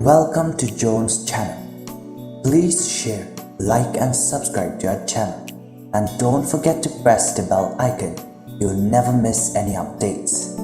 Welcome to Jones channel. Please share, like and subscribe to our channel. And don't forget to press the bell icon. You'll never miss any updates.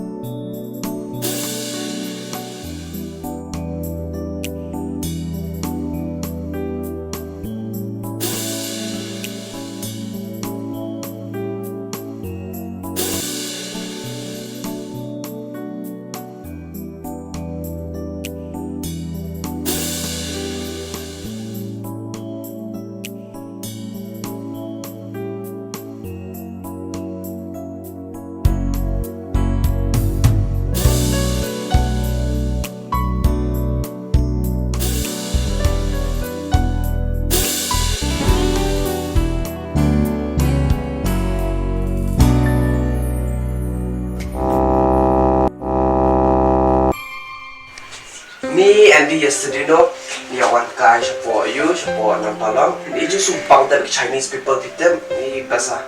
Ni Andy yesterday no, ni awan kai support you, support nang palong. Ni ju sumpang dari Chinese people kita ni bahasa.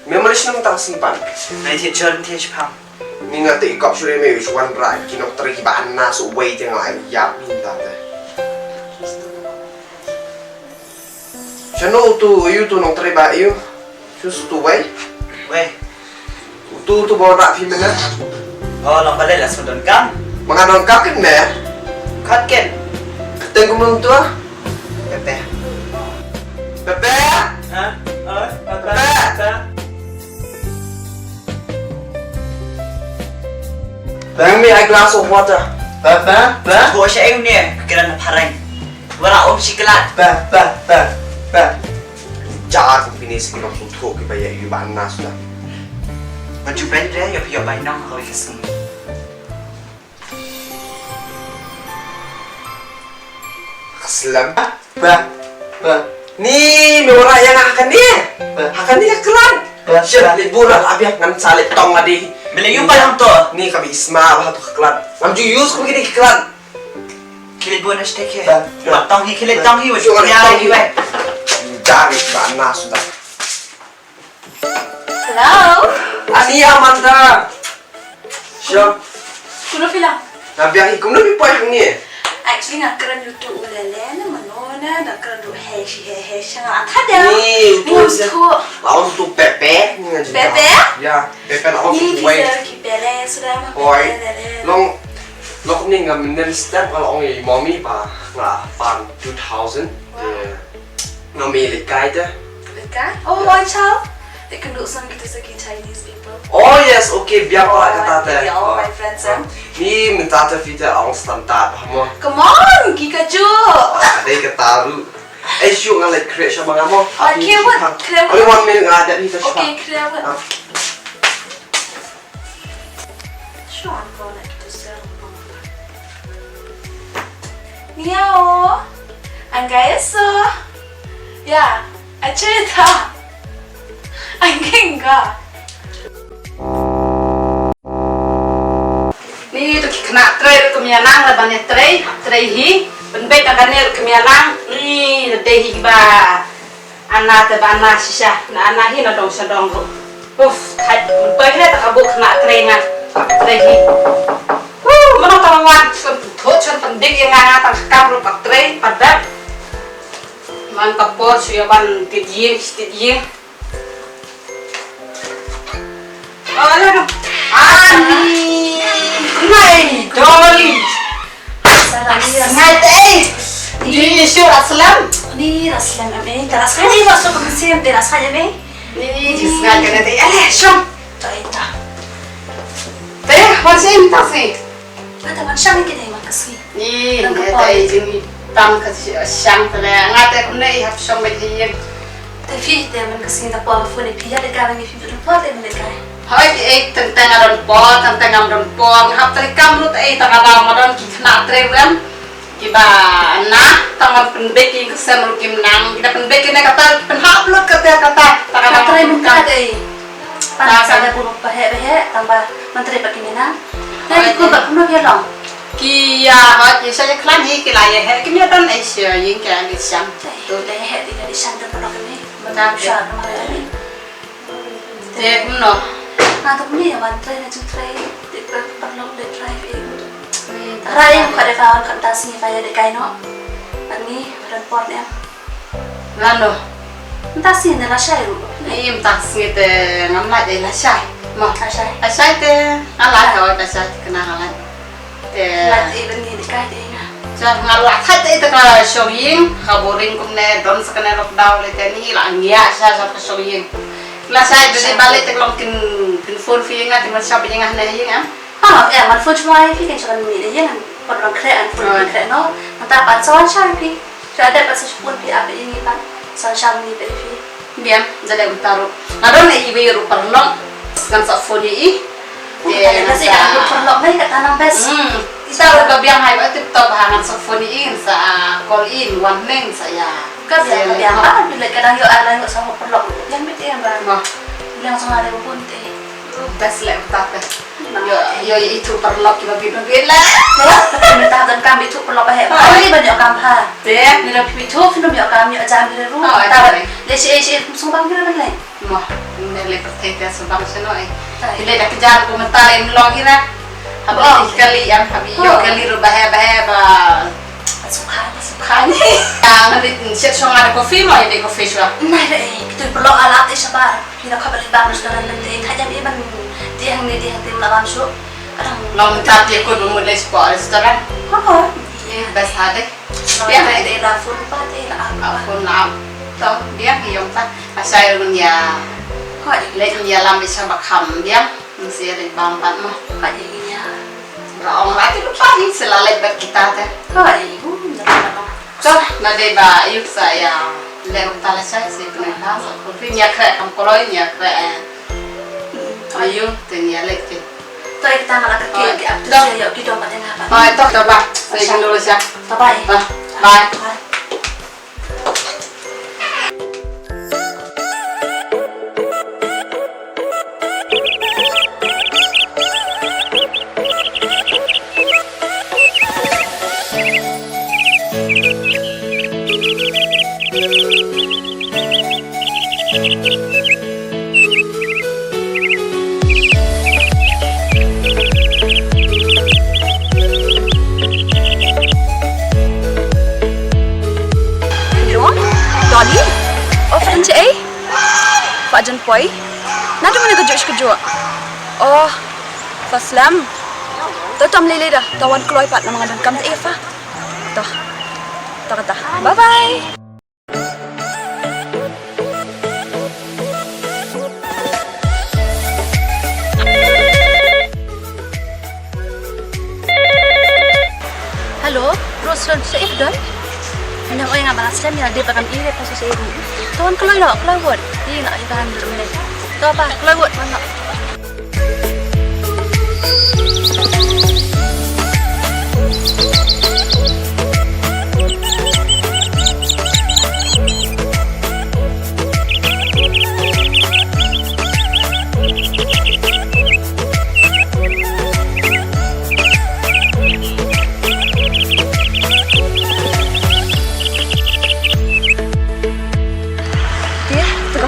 Memang sih nang tak simpan. Này thì chơi thì chụp Ni ngati ikop sure me which one right, kinok teri bana so way jangan lai yap ni dah deh. Chano tu you tu nong teri ba you, just tu way. Weh, Tu bawa rak film mana? oh lòng balik là sụt đòn cam, Mengadon kap kan me? khát kiện, Keteng kumung tu ah. pepe, Pepe. hả? Pepe. Bring me a glass of water. Pepe, bố sẽ em nè, cái này là parang, và là ôm chocolate, Jangan finish kita tutup ke bayar you bana sudah. và chụp bên đấy, giờ phải bài nong rồi cái gì, Aslam. Ni orang yang akan ni. Akan ni kelan. Siap liburan abiak ngan salit tong adi. mình lấy yêu bài không to, Ni kami isma bah tu kelan. Nam ju use begini kelan. khi lấy buôn nó sẽ thế, mà tông hi khi lấy tông hi và chụp nhà đi vậy, Cari bana sudah. Hello? Ani Amanda. Siap. Kuno film? Nabiak ikum nabi poy hang ni. Actually ngakran YouTube ulele na manona ngakran do he shanga atada. Ni Ni tu. tu. Lawan tu Pepe. Pepe? Ya, Pepe lawan Ni tu way. bisa kipele sudah mah. Oi, long ni ngam nen step kalau orang mommy pa ngah pan 2000 ngami likai tu. Kan? Oh, boy child. They can do some kita segi Chinese people. Oh yes, okay biar pa kata tu. All my friends. Ni minta tu fitur orang standar paham. Come on, Kika Ju. Ada ketaru. Syuk ngan like create sama kamu. Okay, what? Only 1 minute ngah ada ni tu. Okay, clear what? Sure, I'm gonna to sell. Niao. Angga eso. Ya, cerita. Angga. Ni tu kena tray tu kemia nang lah banyak tray hi benbet akan ni kemia nang ni deh hi ba anak te bana sisa na anak hi na dong sadong ru hai benbet ni tak kabuk kena tray ngan tray hi mana tahu wan thot chan pendik yang ngan tak kam ru pak tray padat man kapor suya ban tidiem Alah, ani, nai, dolly, nai teh, ni syur aslam, Ni rasanya me, teras hari masuk ke sini, teras hari me. ni jisngai kena teh, alah, syam, Cerita. teh, masih minta sih, Ada macam ni kita yang makasih. ni teh jini tam kasih syam teh, ngai teh kena ihap syam bejiem, Tapi dia makasih tak apa phone ni, dia dekat dengan film tu apa dia dekat. hai tentang adon po, hap teh kamrut tengah Ramadan kita treven. Kiba na tangan pendek yang kesemur kimnang kita pendek ini kata penhaplut kata Menteri muka deh. Panas ada pun bahaya tambah menteri pakai minang. Dan aku tak pernah bilang. kia hot saya klan hi kilaya he kimya dan Asia yang kan di siam Tu dah head di sana pernah kami. Betul. Besar kemarin ni. Thế no. Nah, tapi ni yang menteri nak menteri, dia perlu dia try. Rai yang pada faham kantasi pada dekai no. Ani report em. Lano. Kantasi ni lah saya dulu. Im tak ngite ngamla de la syai. Mo. Asai. Asai te ala ka ta syai kena halan. Te Lat even ni dekai deh na. Sa ngala khat te ka shoying khaboring kumne don sakane lockdown le te ni la ngia sa shoying. La syai de balik te long kin phone fi nga te man shop yang na ying am. Ah, man food try pi kan cakap ni deh yang pot orang keren food keren no. Nanti apa soal syai pi. Ada pas sepun pi apa ini pan. Soal syai ni pi. Biam jadi utaru. Nadon e ibe ru parlong kan sa phone i. Te kasi kan perlu mai kata nang best. Kita udah biang hai ba tip top hangan sa phone in sa call in one neng saya. Kasi ang biang ba bila kadang yo ala yo sama perlu. Yang betul ba. Mo. Bilang sama ada pun te. Best le utape. Yo itu perlu kita bilang gila. Minta dan kami itu perlu bahaya. Ini banyak kampa. Te. Ni dah pipi tu, ni banyak kami ajar ni ru. Tahu. Lesi sumbang kira mana? Mo. Nele pertete sa bang seno ay. Ile dah kejar komentar yang logira. Habis kali yang habis yo kali ru bahaya ba. Suka. Kani. Yang set song ada kopi mo ini kopi sua. Nah, itu perlu alat isabar. Kita kabar di bang sudah nanti. Hanya iban dia yang tim lawan su. Kadang Long tapi aku dulu mulai sekolah restoran. apa? Best ada. Dia ada dapur apa dia Aku nak tahu dia yang tak asal ya Kok lek ya lam bisa bakam dia mesti ada bampan mah. kok ini ya. Orang lagi lupa ni selalu ber kita teh. Kok ibu jangan. So, nade ba yuk saya lewat tala saya sih kena tahu. Tapi ni akak kam koloi ni akak. Ayo tanya lek. Tuh kita malah kaki di atas ya kita dapat yang apa? Oh, itu coba. Saya dulu sih. Bye. Bye. Dolly? Oh, friend cik Pak Jan Poi? Nada mana kejut-kejut? Oh, Faslam. Tuh tam lele dah. Tawan keluar pat nama ngadan kam tak Eva. Tuh. Tak kata. Bye-bye. Halo, Roslan Saif dah. Hanya orang yang abang aslam yang dia pakai ini pas saya ibu. Tuan keluar buat. Ini nak kita ambil dulu ni. Tahu apa? Keluar buat mana?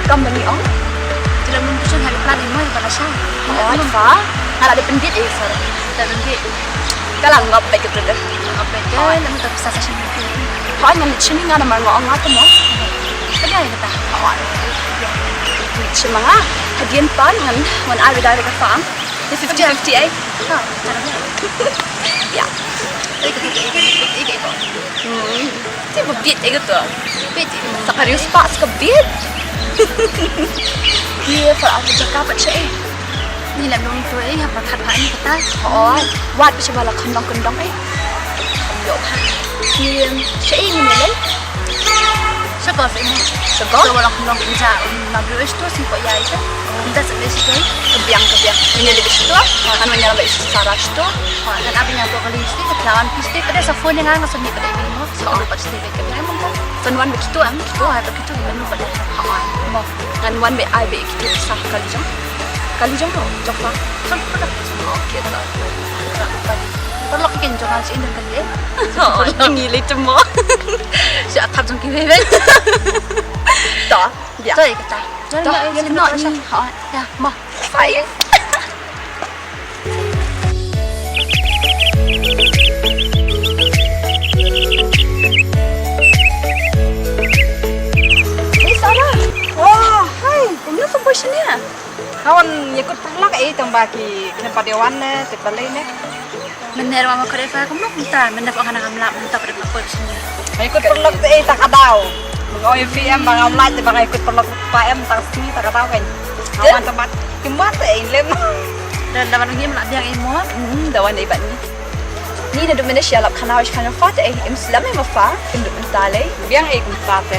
Kam bani ong. Tidak mungkin hari pelan ini yang pada saya. Oh, apa? Ada di pendit sir. Dan nanti Kalang ngap baik itu dah. apa itu? Lalu kita bisa sesi nanti. Kau yang di sini ngana mar ngong ngata mo. Ada yang kita. Cuma hadian pan han when I retire ke farm. The 50-50 Tahu, caranya. Ya. Ikut. Tiba beat itu. Sakarius pas ke beat. Dia kalau aku cakap apa sih? Ni lah belum tu apa kata ini kita. Oh, wat bisa bala kendang-kendang Yok ha. Dia sih ni melen. Siapa ini? Segor. So walau belum kerja, nak beli itu sih kok ya itu. Kita sedih sih. Kebiang. Ini lebih situ. Kan menyala lebih sarah situ. Dan apa yang tu kali istri kelawan pasti pada safon yang angkat sendiri pada ini mo. So lupa sedih ke memang tu. Tuan begitu am. Itu apa begitu memang pada. Mo. Kan wan be ai be gitu sah kali jam. Kali jam tu jokla. Kan pada. Okey dah. Perlu kikin jangan sih indah kali. Oh, ngili cemo. Siapa tak jangki bebek. Dah. Dia. Tuh kita. Dah, yang nak ni. Ha. Ya, mo. Five. bagi kenapa dewan ne tepalai ne. Bener mama kau Eva kamu minta, bener kau anak amlak minta pada aku di sini. Ikut perlok teh tak kadau. Mengawi VM bang amlak te bang ikut perlok PM tak sini tak kadau kan. Awan tempat kimbat teh lem. Dan dapat lagi nak biang imo. Dawan ibat ni. Ni na dumene siya lap kana wish kana fat Islam ma fa kindu mentale. Biang ikut pate.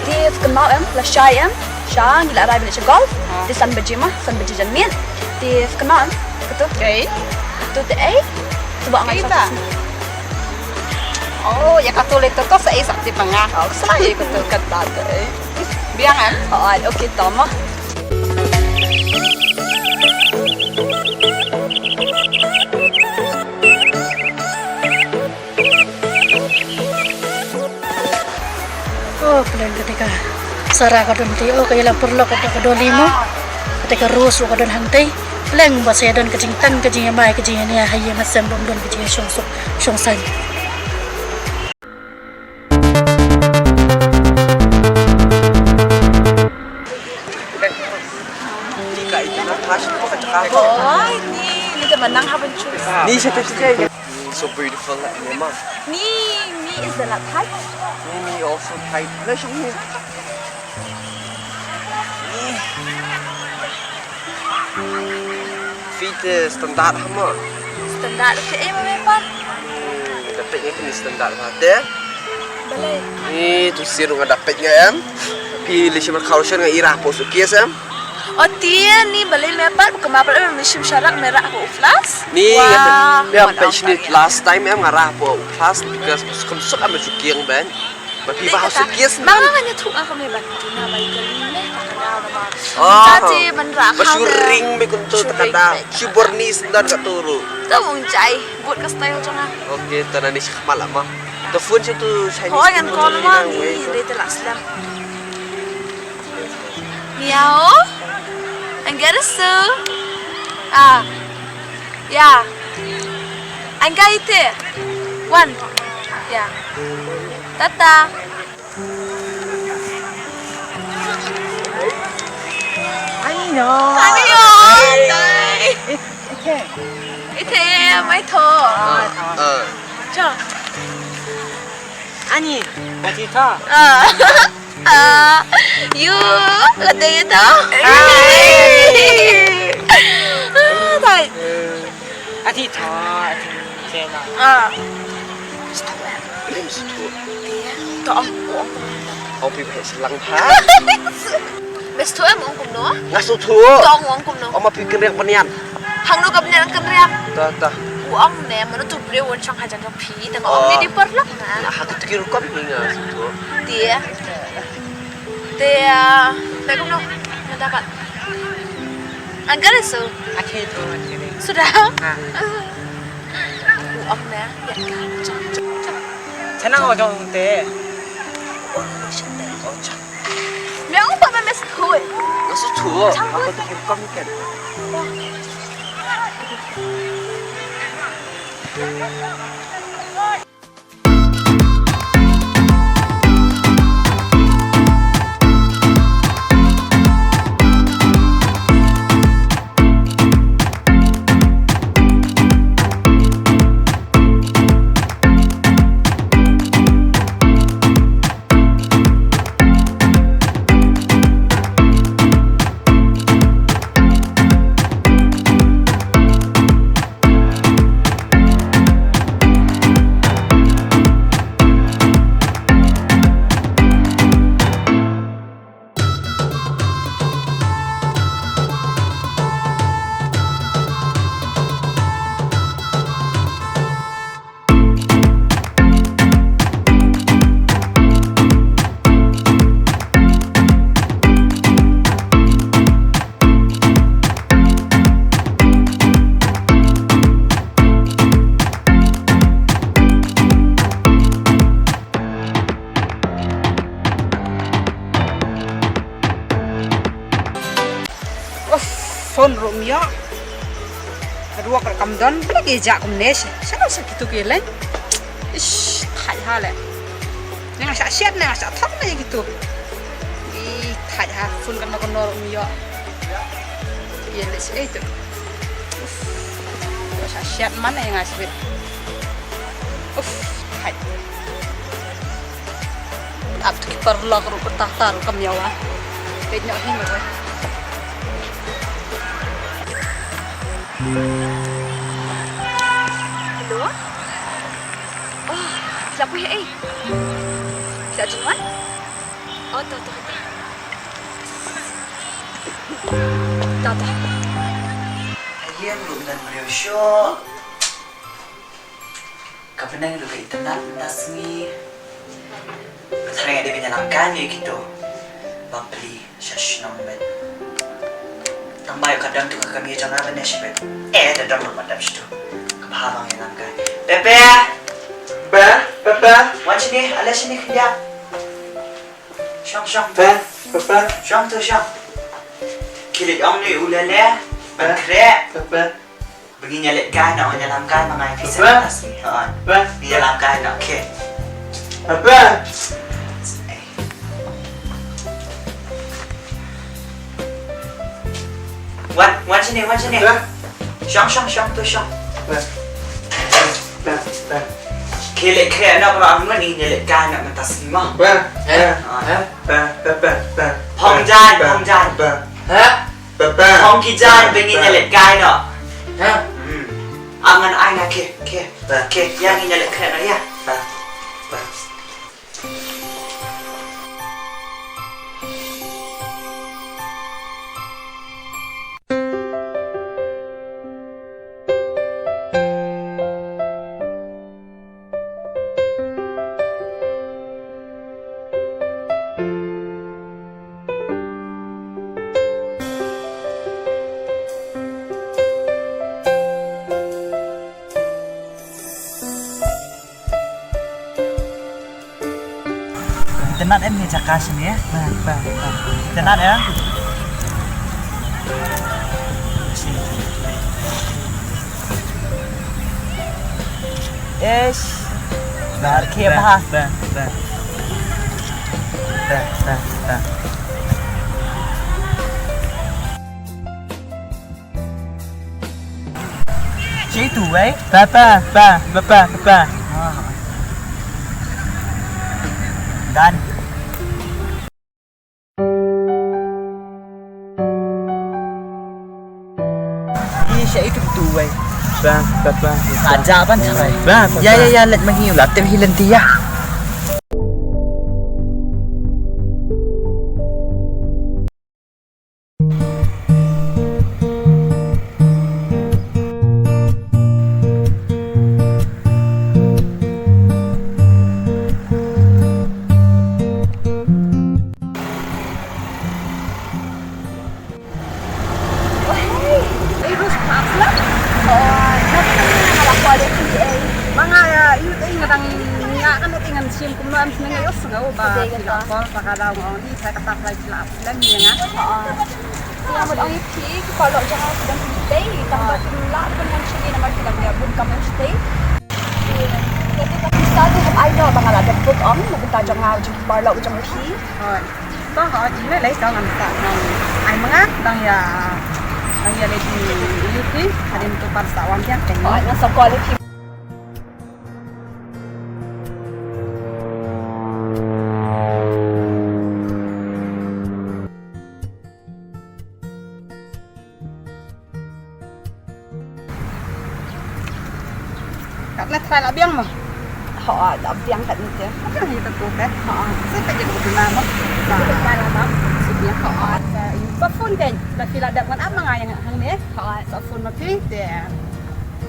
Di kenal la shayam shan la rabi ni golf. Di san bajima san baji jamil. Di kenal betul. Okay. Tu te tu ba ngai sa. Oh, ya katulit to sa isa ti panga. Oh, sa ikut to kata teh. Biang Oh, okay tama. Oh, kalian ketika sarah kadon ti oh kaya lang perlo kada kadoli mo ketika rus o kadon hantay lang ba saya don kajing tan kajing mai kajing ni haye masam bom don kajing syong san Jika itu Natasha itu bukan cakap. Oh, ni temanang haban chu. Ni siapa saja. So beautiful lah memang. Ni is the lap type. Ini also tight. Lah sini. Fit standar hama. Standard ke mama pa. Dapatnya ni standar ada. Balai. Ni tu siru nga dapatnya em. Pilih siapa kausan nga irah poso kias em. Oh, tia ni balai mapa kemapa mishim syarak merah aku uflas. Ni dia passionate last time em ngarah po class because konsok am sukiang ban. Tapi bahasa kias Mga nga tu ako may ban. Na bay galing takada na ba. Oh. Tati manra ka. Basuring may kunto takada. Suborni standar katuro. Tawong jay. Buat ka style janga. Okay, tanan ni siya malama. The phone siya tu Chinese. Oh, yan ko naman ni dito last lang. Miao? Ang garaso? Ah. Yeah. Ang gaite. One. Yeah. Tata. Ano? Ano yun? Ite, may to. Cho. Ani, batita. You, lade ito. Tay. Atita, atita. Lim situ. To ang buong. Au pi phe selang pha. Bes to em ong kum no. Ngasu tu. To ang ong kum no. Au ma pi kenriak panian. Hang no kap niang kenriak. Ta. Uang ne manu tu bre won chang hajan ka phi tang ong ni di perlak na. Nah, hak tu kira kau hinga situ. Dia. Dia. Begum no. Mendapat. Anggar so. Atita, atita. Sudah. Uang ne ya kan. Senang ojong te. Memang apa mes koi. Ngasu tu. Aku tu kira kau kan. Son Romeo. Kedua kerekam don, lagi jak kumnes. Sana sakit tu kelen. Ish, thai ha le. Nang asa siat nang asa thak na gitu. Ih, thai ha fun kan Romeo. Iya les itu. Dahsyat mana yang asbit. Hai. Ab tu perlu aku bertahta kam yawa. Kayaknya ini mah. Hello? Oh, siapa ya? Si Ajuan? Oh, tahu. Tahu. Ayam lu dan Mario kapan lu ke internet nasmi sering ada menyenangkan ya gitu bang beli syash nombet tambah kadang tuh kami jangan apa nih sih ada dalam macam itu kepahaman menyenangkan Pepe Pepe, wan sini ala sini kerja Syang Pepe, Syang tuh Syang kilit om ni ulala bangkrek begini nyalik kan nak menyelamkan mengenai visa asli menyelamkan nak ke Pepe. wan sini Syang tu Syang kilit kaya nak orang ni nyalik kan nak mentas lima Hong Jan Hong Kijan begini nyalik kan nak angan ai nak ke yang ini nyalik kan ya internet em ni cakap sini ya internet ya bahar kia bah Situ Bapa dan siya itu tuway Bapa aja ban saray ya let manghiulat tem hilantiya Selamat ang iti, kalau jangan sedang stay, tambah pula dengan sini nama kita dia pun kamu stay. Jadi kita start have I know bang ada book on, kita jangan jumpa parlo jangan iti. Có họ chỉ lấy cho làm sao ai mangak bang ya lagi YouTube ada untuk pasawan yang tengok Nasa quality. karena try biang mah Họ đã biang thật như thế. kan itu tuh kan saya tak jadi guna mah Tại là bác dia họ sa phone kan dah fila dak man apa ngai yang hang ni họ sa phone mah pi dia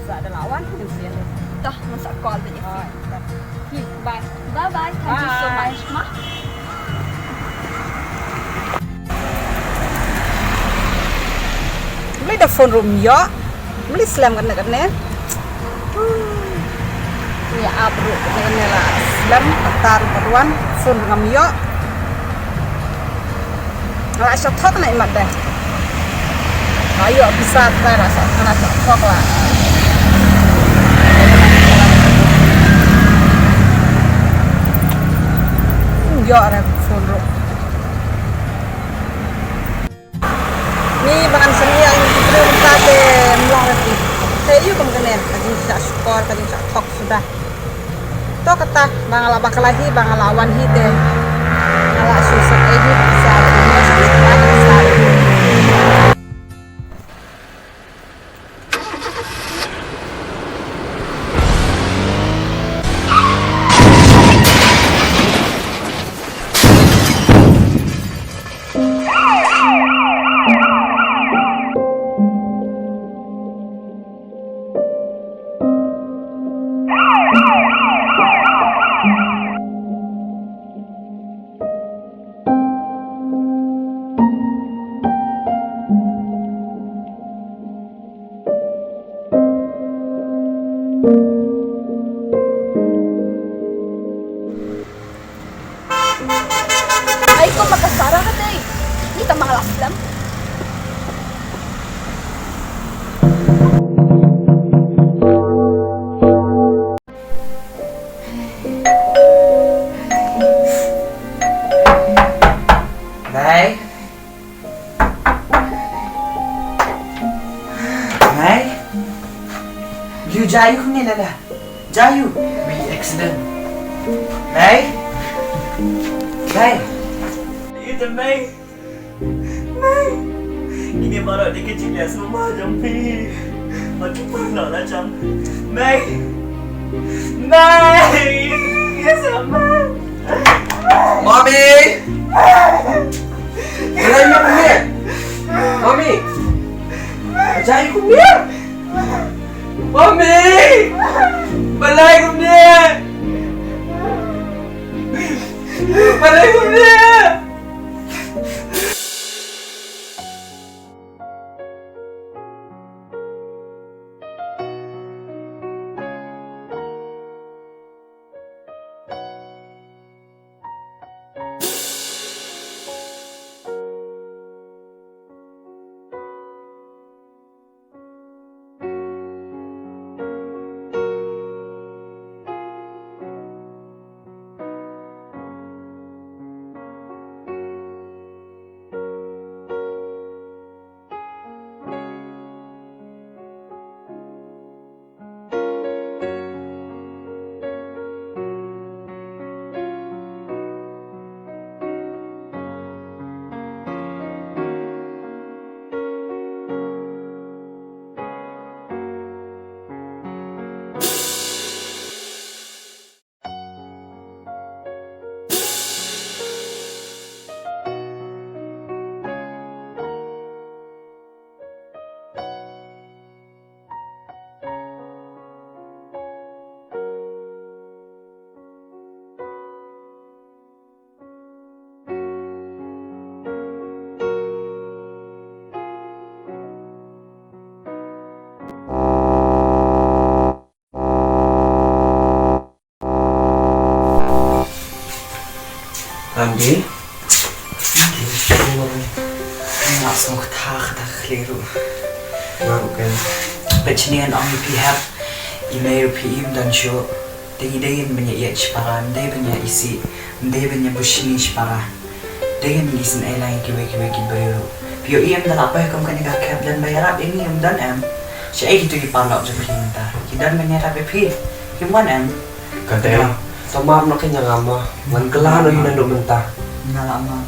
sa ada lawan yang sih dah masa call vậy. bye Bye bye. Thank you so much, ma. lấy dah phone room ya beli slam kan ni ya abru ni lah slam tar peruan phone ngam ya lah shot thot này mặt đây ayo bisa try rasa kana thot lah ya ada phone room ni bahan seni yang kita ke melalui Iyo kung ganen, kasi sa skor, kasi sa tok sudah. To kata, bangala bakalahi, bangala awan hite. Bangala susah egi, sa dunia sulit banyak sekali. Ay, kung magkasara ka day. Hindi ka mga laslam. Nay? Nay? You jayu kung nilala. Jayu. May accident. Nay? Nay? Ito, Nay. Nay. Ini baru di kecil ya semua jampi. Macam mana lah jam. Nay. Nay. Ya sama. Mommy! Balay mo kami! Mommy! Ajay ko niya! Mommy! Balay ko niya! Balay ko niya! Andy? Nak semua kata keliru. Baru kan? Pecinian ang pihak email PM dan show. Dahin banyak para, dahin banyak isi, dahin banyak busini para. Dahin lisan airline kiwe kibayo. Pio PM dan apa yang kamu kan ikut dan bayar ini dan em. Siya itu dipalak sa pinta. Kidan banyak tapi pi. Kiman em. Kadang sama na kanya nga ma. Man kalano yun ang lumenta. Nalama.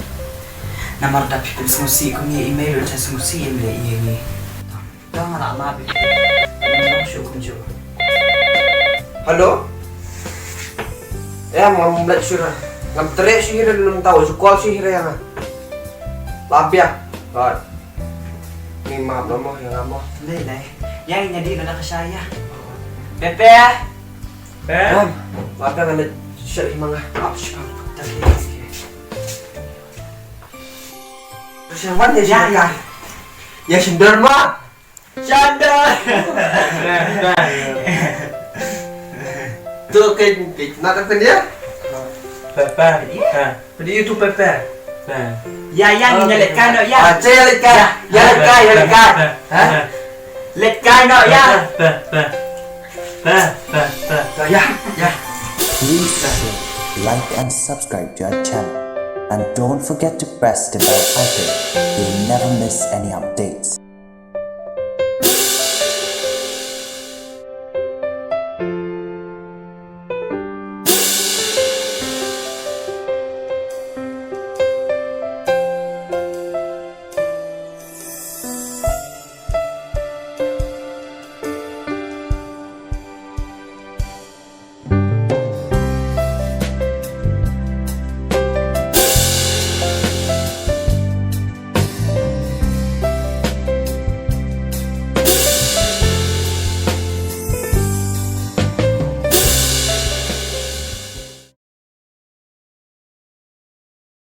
Namar tapi kung sumusi kung email sa sumusi yung ini. Dah ngalama pi. Show kung jo. Halo? Ya, mau mulai surah. Ngam tere sih hira belum tahu. Sukol sih hira yang. Labia. Right. Ni maaf nama yang ngamo. Lay. Yang ini dia nak saya. Pepe. Mam, labia kan siya mga apps pa. Terus yang mana sih ya? Ya sender mah. Chandar. Tuh kayak nak dia? Pepe. Jadi itu Pepe. Ya yang ini letkan no ya. Saya letkan. Ya letkan. Hah? Letkan no ya. Ya. Please share, like and subscribe to our channel. And don't forget to press the bell icon. You'll never miss any updates.